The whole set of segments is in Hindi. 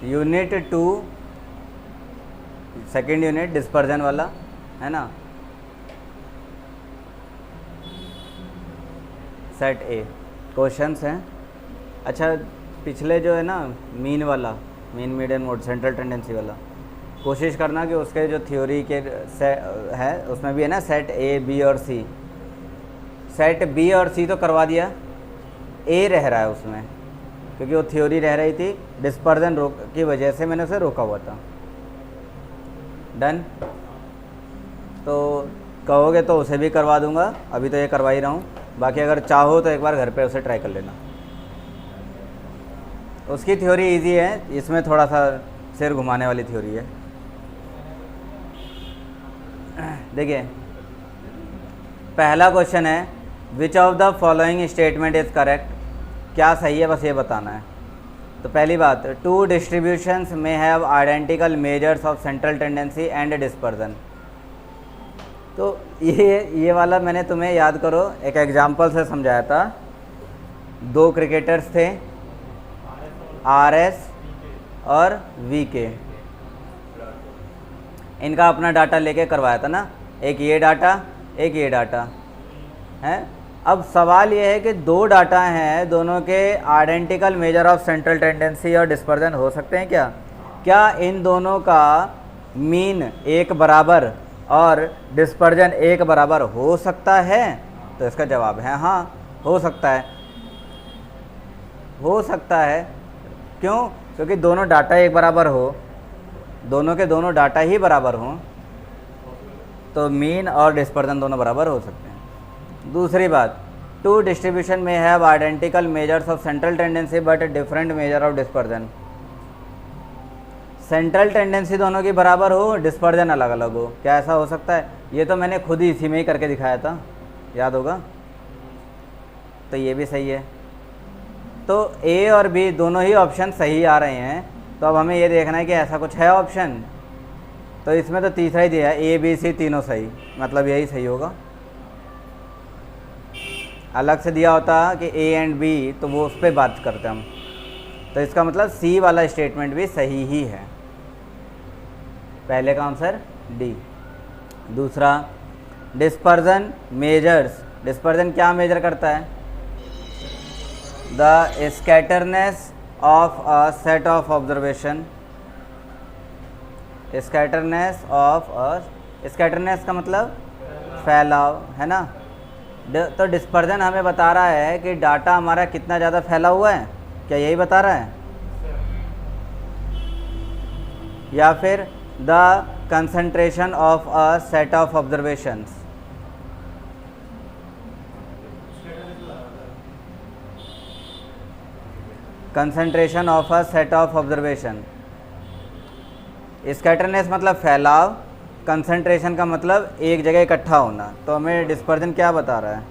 यूनिट 2 सेकेंड यूनिट डिस्पर्जन वाला है ना, सेट ए क्वेश्चंस हैं। अच्छा पिछले जो है ना मीन वाला, mean median mode central tendency वाला, कोशिश करना कि उसके जो थ्योरी के है उसमें भी है ना सेट ए बी और सी। सेट बी और सी तो करवा दिया, ए रह रहा है उसमें क्योंकि वो थ्योरी रह रही थी, डिस्पर्जन की वजह से मैंने उसे रोका हुआ था। डन। तो कहोगे तो उसे भी करवा दूंगा, अभी तो ये करवा ही रहा हूँ, बाकी अगर चाहो तो एक बार घर पे उसे ट्राई कर लेना। उसकी थ्योरी इजी है, इसमें थोड़ा सा सिर घुमाने वाली थ्योरी है। देखिए पहला क्वेश्चन है which of the following statement is correct, क्या सही है बस ये बताना है। तो पहली बात, टू डिस्ट्रीब्यूशंस में have identical measures of central tendency and dispersion. तो ये वाला मैंने तुम्हें याद करो एक एग्जांपल से समझाया था। दो क्रिकेटर्स थे आरएस और वीके, इनका अपना डाटा लेके करवाया था ना, एक ये डाटा एक ये डाटा है। अब सवाल ये है कि दो डाटा हैं, दोनों के identical measure of central tendency और डिस्पर्जन हो सकते हैं क्या? क्या इन दोनों का मीन एक बराबर और डिस्पर्जन एक बराबर हो सकता है? तो इसका जवाब है हाँ, हो सकता है। हो सकता है क्यों? क्योंकि दोनों डाटा एक बराबर हो, दोनों के दोनों डाटा ही बराबर हों तो मीन और डिस्पर्जन दोनों बराबर हो सकते हैं। दूसरी बात, टू डिस्ट्रीब्यूशन में have identical measures of central tendency but different major of dispersion. Central tendency दोनों की बराबर हो, डिस्पर्जन अलग अलग हो, क्या ऐसा हो सकता है? ये तो मैंने खुद ही इसी में ही करके दिखाया था, याद होगा। तो ये भी सही है। तो ए और बी दोनों ही ऑप्शन सही आ रहे हैं, तो अब हमें ये देखना है कि ऐसा कुछ है ऑप्शन। तो इसमें तो तीसरा ही दिया है, ए बी सी तीनों सही, मतलब यही सही होगा। अलग से दिया होता कि ए एंड बी तो वो उस पर बात करते हम, तो इसका मतलब सी वाला स्टेटमेंट भी सही ही है। पहले का आंसर डी। दूसरा, डिस्पर्जन मेजर्स, डिस्पर्जन क्या मेजर करता है? The scatterness of a set of observation. Scatterness of a, scatterness का मतलब फैलाव है ना। तो डिस्पर्जन हमें बता रहा है कि डाटा हमारा कितना ज़्यादा फैला हुआ है, क्या यही बता रहा है? या फिर the concentration of a set of observations. Concentration of a set of observation. Scatterness मतलब फैलाव, कंसंट्रेशन का मतलब एक जगह इकट्ठा होना। तो हमें डिस्पर्जन क्या बता रहा है?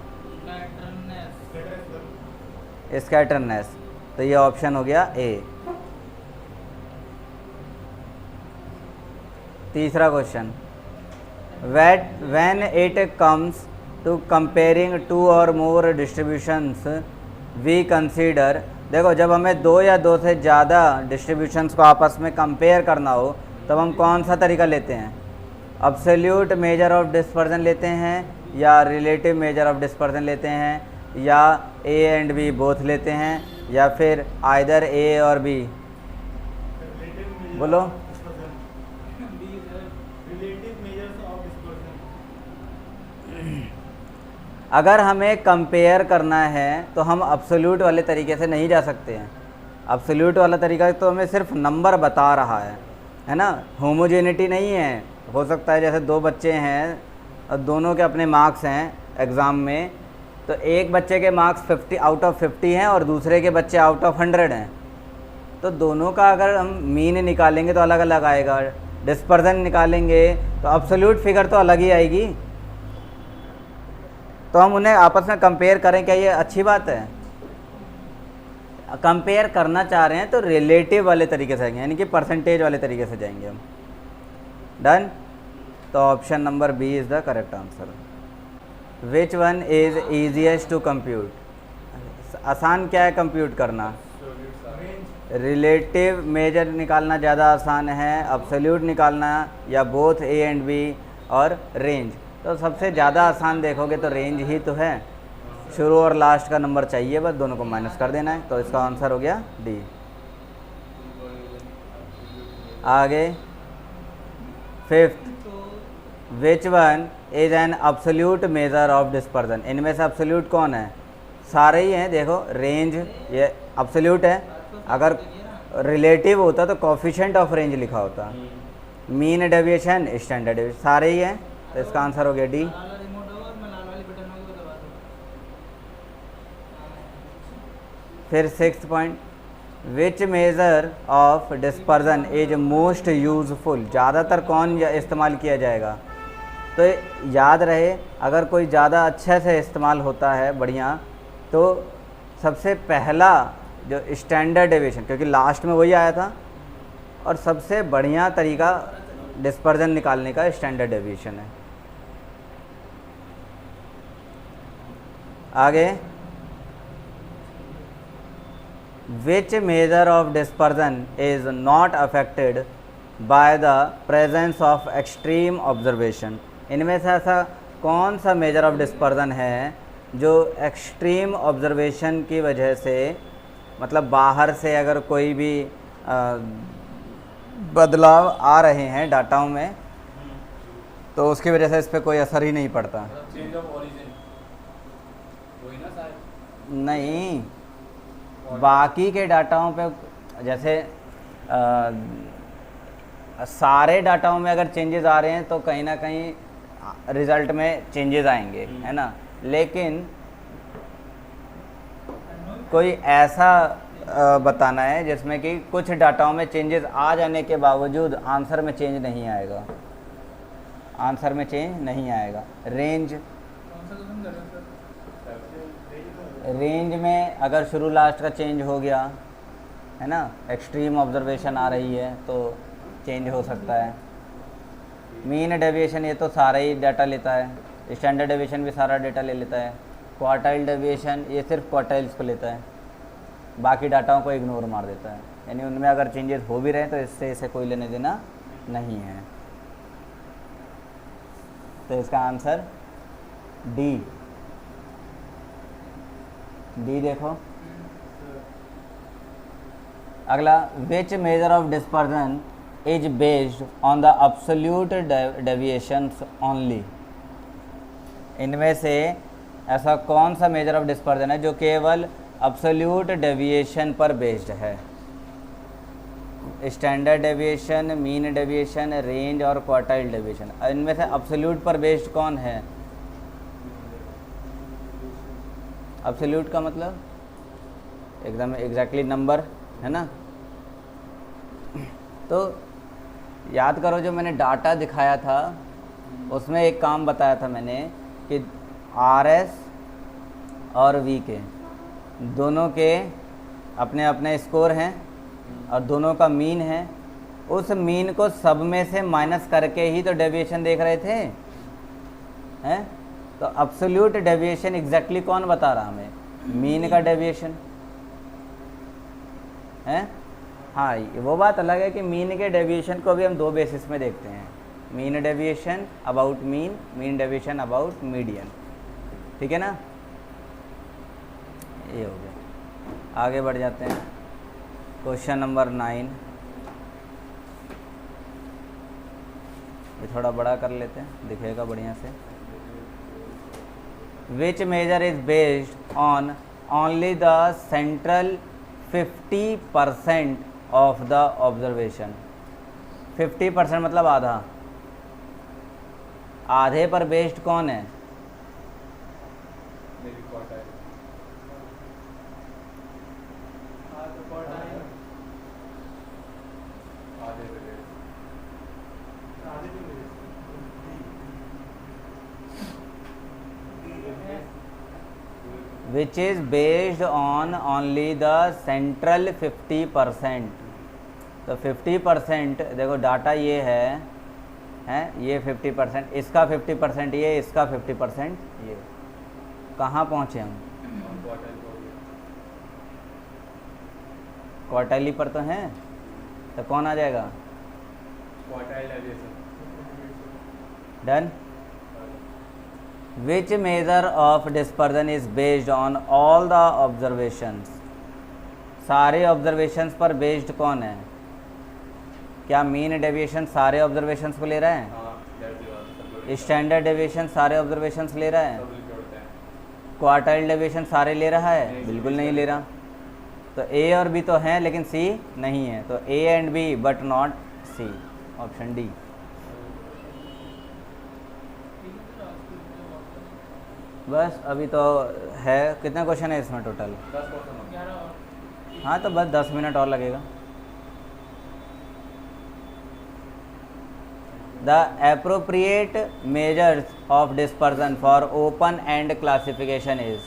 स्कैटरनेस। तो ये ऑप्शन हो गया ए। तीसरा question, when it comes to comparing two or more distributions we consider. देखो जब हमें दो या दो से ज़्यादा डिस्ट्रीब्यूशंस को आपस में कंपेयर करना हो तब हम कौन सा तरीका लेते हैं? अब्सोल्यूट मेजर ऑफ डिस्पर्जन लेते हैं या रिलेटिव मेजर ऑफ डिस्पर्जन लेते हैं या ए एंड बी बोथ लेते हैं या फिर आइदर ए और बी? बोलो। अगर हमें कंपेयर करना है तो हम अब्सोल्यूट वाले तरीके से नहीं जा सकते हैं। अब्सोल्यूट वाला तरीका तो हमें सिर्फ नंबर बता रहा है ना, होमोजेनिटी नहीं है। हो सकता है जैसे दो बच्चे हैं और दोनों के अपने मार्क्स हैं एग्ज़ाम में, तो एक बच्चे के मार्क्स 50 आउट ऑफ 50 हैं और दूसरे के बच्चे आउट ऑफ 100 हैं, तो दोनों का अगर हम मीन निकालेंगे तो अलग अलग आएगा, डिस्पर्जन निकालेंगे तो अब्सोल्यूट फिगर तो अलग ही आएगी। तो हम उन्हें आपस में कंपेयर करें, क्या ये अच्छी बात है? कंपेयर करना चाह रहे हैं तो रिलेटिव वाले तरीके से जाएंगे, यानी कि परसेंटेज वाले तरीके से जाएंगे हम। डन। तो option number B is the correct answer. Which one is easiest to compute? आसान क्या है कंप्यूट करना? रिलेटिव मेजर निकालना ज़्यादा आसान है, अब्सोल्यूट निकालना, या बोथ ए एंड बी, और रेंज। तो सबसे ज़्यादा आसान देखोगे तो रेंज ही तो है, शुरू और लास्ट का नंबर चाहिए, बस दोनों को माइनस कर देना है। तो इसका आंसर हो गया डी। आगे fifth, which one is an absolute major of dispersion. इनमें से अब्सोल्यूट कौन है? सारे ही हैं। देखो रेंज ये अब्सोल्यूट है, अगर रिलेटिव होता तो कोफिशिएंट ऑफ रेंज लिखा होता। मीन डेविएशन, स्टैंडर्ड डेविएशन, सारे ही हैं। तो इसका आंसर हो गया डी। फिर sixth point, which measure of dispersion is most useful. ज़्यादातर कौन इस्तेमाल किया जाएगा? तो याद रहे, अगर कोई ज़्यादा अच्छे से इस्तेमाल होता है बढ़िया, तो सबसे पहला जो स्टैंडर्ड डेविएशन, क्योंकि लास्ट में वही आया था, और सबसे बढ़िया तरीका डिस्पर्जन निकालने का स्टैंडर्ड डेविएशन है। आगे, which measure of dispersion is not affected by the presence of extreme observation. इनमें से ऐसा कौन सा मेजर ऑफ डिस्पर्जन है जो एक्सट्रीम ऑब्जर्वेशन की वजह से, मतलब बाहर से अगर कोई भी बदलाव आ रहे हैं डाटाओं में, तो उसकी वजह से इस पर कोई असर ही नहीं पड़ता? चेंज ऑफ ओरिजिन वही ना शायद? नहीं, बाकी के डाटाओं पे, जैसे सारे डाटाओं में अगर चेंजेस आ रहे हैं तो कहीं ना कहीं रिज़ल्ट में चेंजेस आएंगे, है ना। लेकिन कोई ऐसा बताना है जिसमें कि कुछ डाटाओं में चेंजेस आ जाने के बावजूद आंसर में चेंज नहीं आएगा, आंसर में चेंज नहीं आएगा। रेंज, रेंज में अगर शुरू लास्ट का चेंज हो गया, है ना, एक्सट्रीम ऑब्जर्वेशन आ रही है तो चेंज हो सकता है। मीन डेविएशन ये तो सारा ही डाटा लेता है, स्टैंडर्ड डेविएशन भी सारा डाटा ले लेता है। क्वार्टाइल डेविएशन ये सिर्फ क्वार्टाइल्स को लेता है, बाकी डाटाओं को इग्नोर मार देता है, यानी उनमें अगर चेंजेस हो भी रहे हैं तो इससे इसे कोई लेने देना नहीं है। तो इसका आंसर डी। डी देखो। अगला, which measure of dispersion is based on the absolute deviations only. इनमें से ऐसा कौन सा मेजर ऑफ डिस्पर्जन है जो केवल अब्सोल्यूट डेविएशन पर बेस्ड है? Standard deviation, mean deviation, range और क्वार्टाइल डेविएशन। इनमें से अब्सोल्यूट पर बेस्ड कौन है? अब्सोल्यूट का मतलब एकदम एग्जैक्टली नंबर, है ना। तो याद करो, जो मैंने डाटा दिखाया था उसमें एक काम बताया था मैंने कि RS और VK दोनों के अपने अपने स्कोर हैं और दोनों का मीन है। उस मीन को सब में से माइनस करके ही तो डेविएशन देख रहे थे, हैं। तो अब्सोल्यूट डेविएशन एग्जैक्टली कौन बता रहा हमें? मीन का डेविएशन है। हाँ, वो बात अलग है कि मीन के डेविएशन को भी हम दो बेसिस में देखते हैं, mean deviation about mean, mean deviation about median, ठीक है ना। ये हो गया। आगे बढ़ जाते हैं, क्वेश्चन नंबर 9। ये थोड़ा बड़ा कर लेते हैं, दिखेगा बढ़िया से। Which measure is based on only the central 50% of the observation. 50% मतलब आधा, आधे पर बेस्ड कौन है? Which is based on only the central 50%। तो 50% देखो डाटा ये है ये 50%, इसका 50% ये, इसका 50% ये। कहाँ पहुँचे हम? क्वार्टाइली पर तो हैं, तो कौन आ जाएगा? Quartile deviation. Done. Which measure of dispersion is based on all the observations? सारे ऑब्जर्वेशंस पर बेस्ड कौन है? क्या मीन डेविएशन सारे ऑब्जर्वेशंस को ले रहा है? हाँ, सब लोग स्टैंडर्ड डेविएशन सारे ऑब्जर्वेशंस ले रहा है? सब लोग जोड़ते हैं। क्वार्टाइल डेविएशन सारे ले रहा है? नहीं, बिल्कुल नहीं ले रहा। तो ए और बी तो हैं लेकिन सी नहीं है, तो A and B but not C, option D. बस अभी तो है, कितने क्वेश्चन है इसमें टोटल? 10 क्वेश्चन हो गया। हाँ तो बस 10 मिनट और लगेगा। The appropriate measures of dispersion for open end classification is,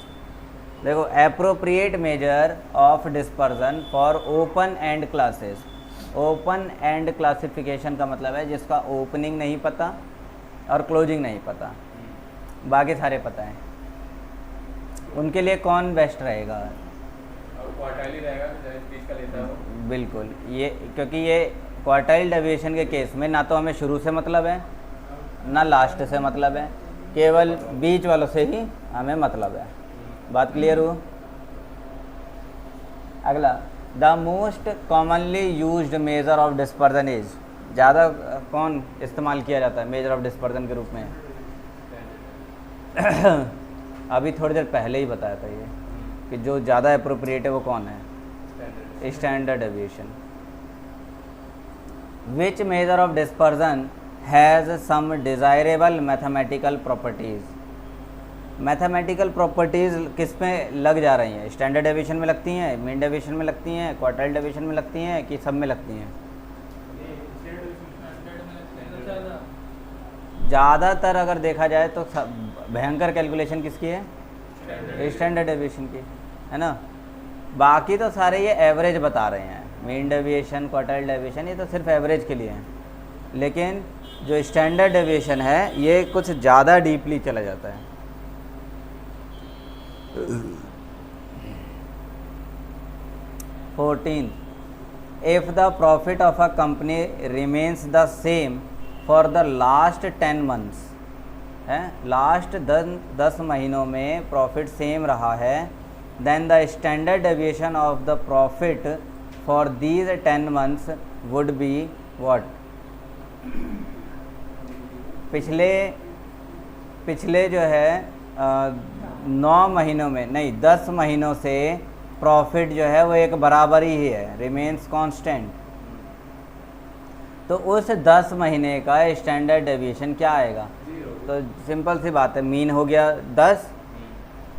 देखो appropriate measure of dispersion for open end classes. Open end classification का मतलब है जिसका ओपनिंग नहीं पता और क्लोजिंग नहीं पता, बाकी सारे पता हैं, उनके लिए कौन बेस्ट रहेगा? अब क्वार्टाइल ही रहेगा, चाहे 30 का लेता है वो। बिल्कुल, ये क्योंकि ये क्वार्टाइल डेविएशन के केस में ना तो हमें शुरू से मतलब है ना लास्ट से मतलब है, केवल बीच वालों से ही हमें मतलब है। बात क्लियर हो? अगला, the most commonly used major of dispersion is, ज़्यादा कौन इस्तेमाल किया जाता है मेजर ऑफ डिस्पर्जन के रूप में? अभी थोड़ी देर पहले ही बताया था ये कि जो ज़्यादा अप्रोप्रिएट है वो कौन है? Standard deviation. Which measure of dispersion has some desirable mathematical properties? Mathematical properties किस में लग जा रही हैं? स्टैंडर्ड डेविएशन में लगती हैं, मीन डेविएशन में लगती हैं, क्वार्टाइल डेविएशन में लगती हैं, कि सब में लगती हैं? ज़्यादातर अगर देखा जाए तो भयंकर कैलकुलेशन किसकी है? स्टैंडर्ड डेविएशन की, है ना। बाकी तो सारे ये एवरेज बता रहे हैं, मीन डेविएशन, क्वार्टाइल डेविएशन, ये तो सिर्फ एवरेज के लिए हैं। लेकिन जो स्टैंडर्ड डेविएशन है ये कुछ ज़्यादा डीपली चला जाता है। 14. If the profit of a company remains the same for the last 10 months, है लास्ट 10 महीनों में प्रॉफिट सेम रहा है, then the standard deviation of the profit for these 10 months would be what? पिछले जो है 9 महीनों में नहीं 10 महीनों से प्रॉफिट जो है वो एक बराबर ही है, रिमेन्स कांस्टेंट। तो उस 10 महीने का स्टैंडर्ड डेविएशन क्या आएगा? तो सिंपल सी बात है, मीन हो गया 10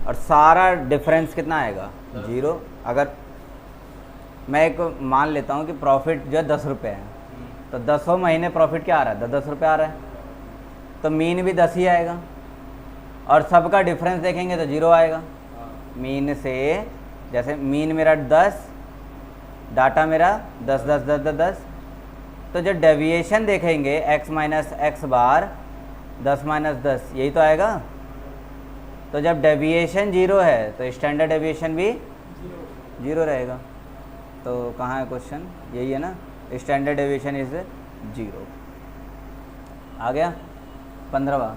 और सारा डिफरेंस कितना आएगा? 0। अगर मैं एक मान लेता हूँ कि प्रॉफिट जो है 10 रुपये है, तो 10 महीने प्रॉफिट क्या आ रहा है? 10 रुपये आ रहा है, तो मीन भी 10 ही आएगा और सबका डिफरेंस देखेंगे तो 0 आएगा। मीन से जैसे मीन मेरा 10, डाटा मेरा 10 10 10 10 10, तो जो डेविएशन देखेंगे x माइनस एक्स बार 10 माइनस 10, यही तो आएगा। तो जब डेविएशन 0 है तो स्टैंडर्ड डेविएशन भी 0 रहेगा। तो कहाँ है क्वेश्चन? यही है ना, स्टैंडर्ड डेविएशन इज 0। आ गया 15वां,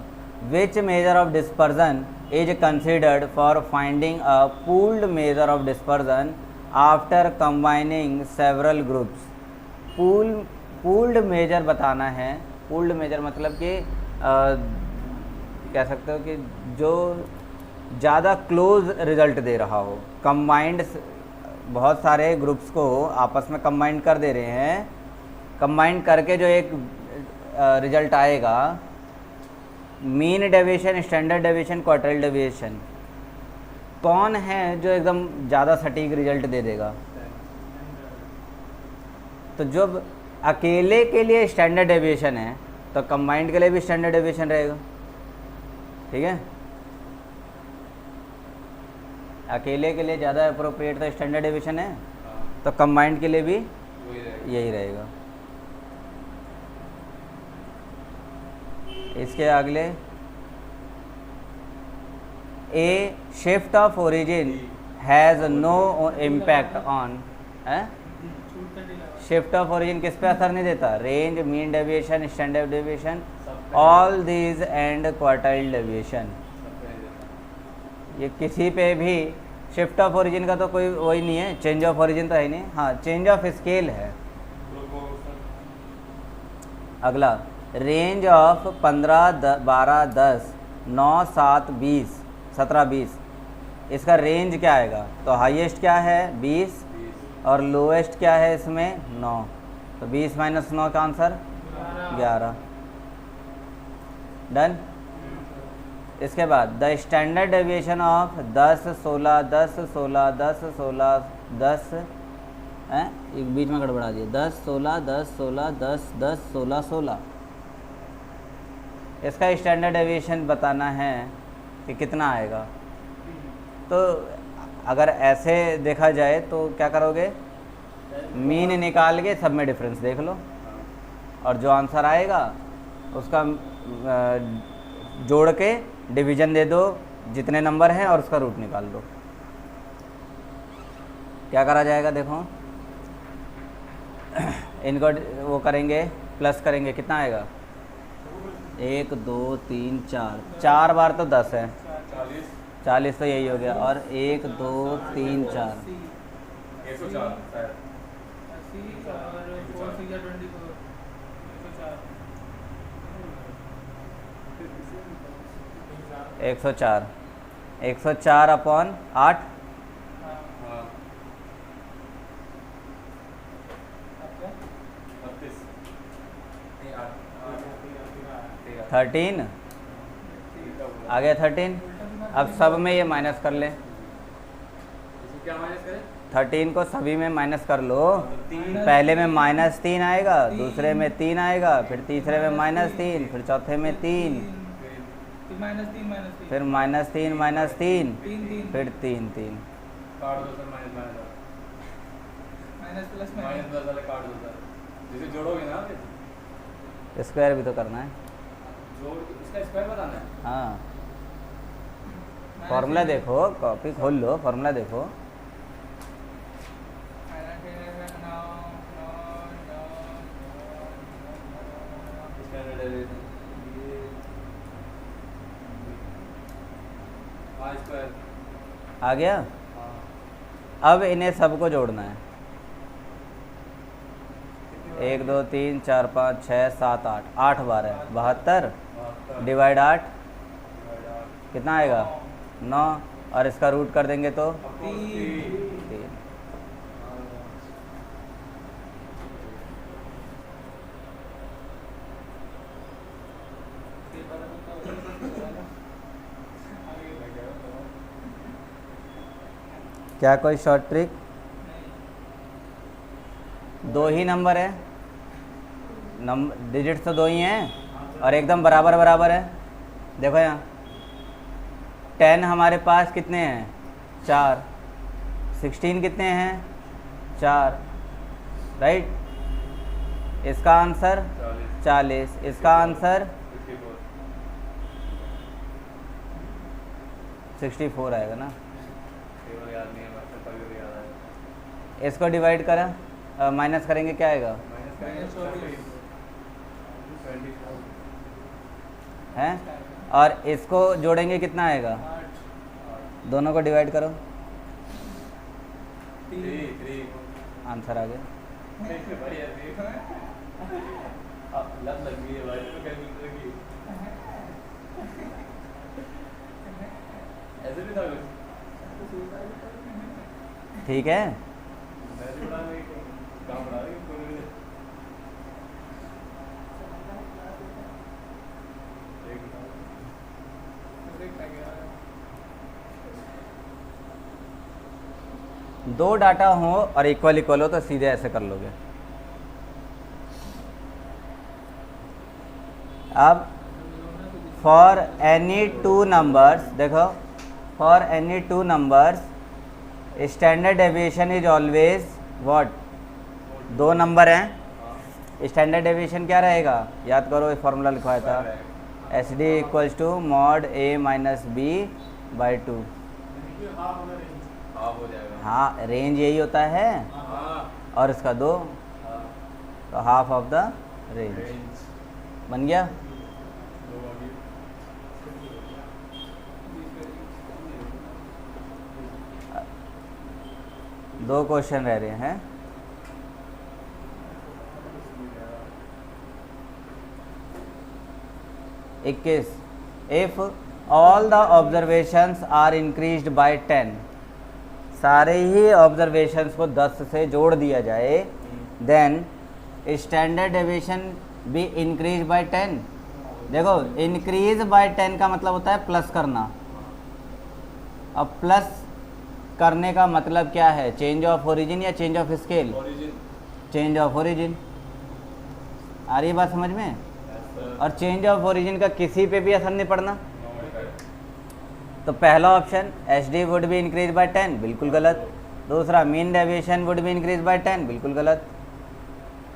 which measure of dispersion is considered for finding a pooled measure of dispersion after combining several groups? Pooled measure बताना है। पूल्ड मेजर मतलब कि कह सकते हो कि जो ज़्यादा क्लोज रिजल्ट दे रहा हो। कंबाइंड बहुत सारे ग्रुप्स को आपस में कंबाइंड कर दे रहे हैं, कंबाइंड करके जो एक रिजल्ट आएगा, mean deviation, standard deviation, quartile deviation, कौन है जो एकदम ज़्यादा सटीक रिजल्ट दे देगा? तो जब अकेले के लिए स्टैंडर्ड डेविएशन है तो कंबाइंड के लिए भी स्टैंडर्ड डेविएशन रहेगा, ठीक है। अकेले के लिए ज़्यादा अप्रोप्रिएट तो स्टैंडर्ड डेविएशन है, तो कंबाइंड के लिए भी यही रहेगा। इसके अगले, a shift of origin has no impact on है। शिफ्ट ऑफ ओरिजिन किस पे असर नहीं देता? Range, mean deviation, standard deviation, all these and quartile deviation, ये किसी पे भी शिफ्ट ऑफ ओरिजिन का तो कोई वही नहीं है, चेंज ऑफ ओरिजिन तो है नहीं। हाँ, चेंज ऑफ स्केल है। अगला रेंज ऑफ 15, 12, 10, 9, 7, 20, 17, 20, इसका रेंज क्या आएगा? तो हाईएस्ट क्या है? 20 और लोएस्ट क्या है इसमें? 9। तो 20 माइनस 9 का आंसर 11। डन। इसके बाद द स्टैंडर्ड डेविएशन ऑफ 10, 16, 10, 16, 10, 16, 10 हैं, एक बीच में गड़बड़ा दिया, 10, 16, 10, 16, 10, 10, 16, 16, इसका स्टैंडर्ड डेविएशन बताना है कि कितना आएगा। तो अगर ऐसे देखा जाए तो क्या करोगे? मीन निकाल के सब में डिफरेंस देख लो और जो आंसर आएगा उसका जोड़ के डिवीजन दे दो जितने नंबर हैं और उसका रूट निकाल दो। क्या करा जाएगा? देखो इनको वो करेंगे, प्लस करेंगे, कितना आएगा? 1, 2, 3, 4, 4 बार तो 10 है, 40 तो यही हो गया, और 1, 2, 3, 4, 104, 104 अपॉन 8, 13 आ गया 13। अब सब में ये माइनस कर ले, क्या माइनस करें? 13 को सभी में माइनस कर लो। पहले में -3 आएगा, दूसरे में 3 आएगा, फिर तीसरे में -3, फिर चौथे में 3, फिर -3, -3, फिर 3, 3। काट दो सर, माइनस प्लस वाले काट दो सर, जिसे जोड़ोगे ना आप, स्क्वायर भी तो करना है। जोड़ इसका स्क्वायर बताना है। हाँ, फॉर्मूला देखो, कॉपी खोल लो, फॉर्मूला देखो। आ गया। अब इन्हें सबको जोड़ना है। 1, 2, 3, 4, 5, 6, 7, 8, 8 बार है, 72 डिवाइड 8 कितना आएगा? 9, और इसका रूट कर देंगे तो 3। क्या कोई शॉर्ट ट्रिक? 2 ही नंबर है, डिजिट्स तो 2 ही हैं और एकदम बराबर बराबर है। देखो यहाँ 10 हमारे पास कितने हैं? 4। 16 कितने हैं? 4, राइट। इसका आंसर 40, इसका आंसर 64 आएगा ना। इसको डिवाइड करा, माइनस करेंगे, क्या आएगा? हैं, और इसको जोड़ेंगे, कितना आएगा? दोनों को डिवाइड करो, 3। आंसर आ गया। ठीक है। दो डाटा हो और इक्वल इक्वल हो तो सीधे ऐसे कर लोगे। अब फॉर एनी 2 नंबर्स, देखो for any 2 numbers standard deviation is always what? 2 number हैं, स्टैंडर्ड डेविएशन क्या रहेगा? याद करो, इस फॉर्मूला लिखवाया था, SD equals to mod A minus B by 2। हाँ, रेंज यही होता है। और इसका 2, हाँ तो half of the range range बन गया। 2 होगी। दो क्वेश्चन रह रहे हैं। 21, if all the observations are increased by 10, सारे ही ऑब्जर्वेशंस को 10 से जोड़ दिया जाए, देन स्टैंडर्ड डेविएशन भी इंक्रीज बाय 10। देखो इंक्रीज बाय 10 का मतलब होता है प्लस करना। अब प्लस करने का मतलब क्या है, चेंज ऑफ ओरिजिन या change of scale? Origin. Change of origin. आ रही है बात समझ में? यस और चेंज ऑफ ओरिजिन का किसी पे भी असर नहीं पड़ना। सर। तो पहला option H D would be increase by 10, बिल्कुल गलत। दूसरा mean deviation would be increase by 10, बिल्कुल गलत।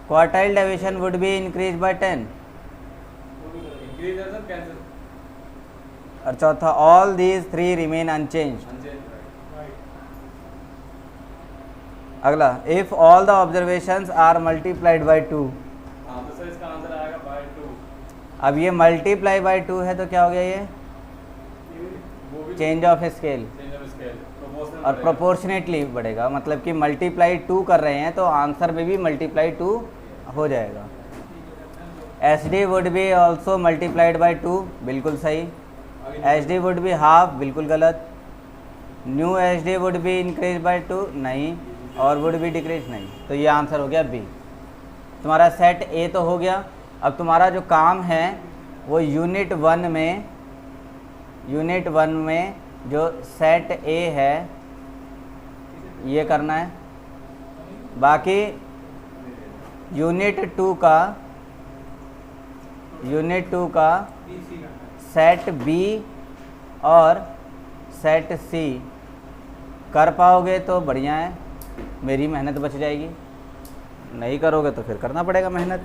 Quartile deviation would be increase by 10, increase है सर, कैंसिल। और चौथा all these 3 remain unchanged. Unchanged. अगला, if all the observations are multiplied by 2। हाँ तो सर इसका आंसर आएगा बाय 2। अब ये मल्टीप्लाई बाय 2 है तो क्या हो गया, ये वो भी change of scale change of scale proportional और प्रोपोर्शनेटली बढ़ेगा, मतलब कि मल्टीप्लाई 2 कर रहे हैं तो आंसर में भी मल्टीप्लाई 2 हो जाएगा। H D would B also multiplied by 2, बिल्कुल सही। H D would be half, बिल्कुल गलत। New H D would be increase bye 2, नहीं। और वुड बी डिक्रीज, नहीं। तो ये आंसर हो गया बी। तुम्हारा सेट ए तो हो गया। अब तुम्हारा जो काम है वो यूनिट 1 में जो सेट ए है ये करना है। बाकी यूनिट 2 का सेट बी और सेट सी कर पाओगे तो बढ़िया है, मेरी मेहनत बच जाएगी। नहीं करोगे तो फिर करना पड़ेगा मेहनत।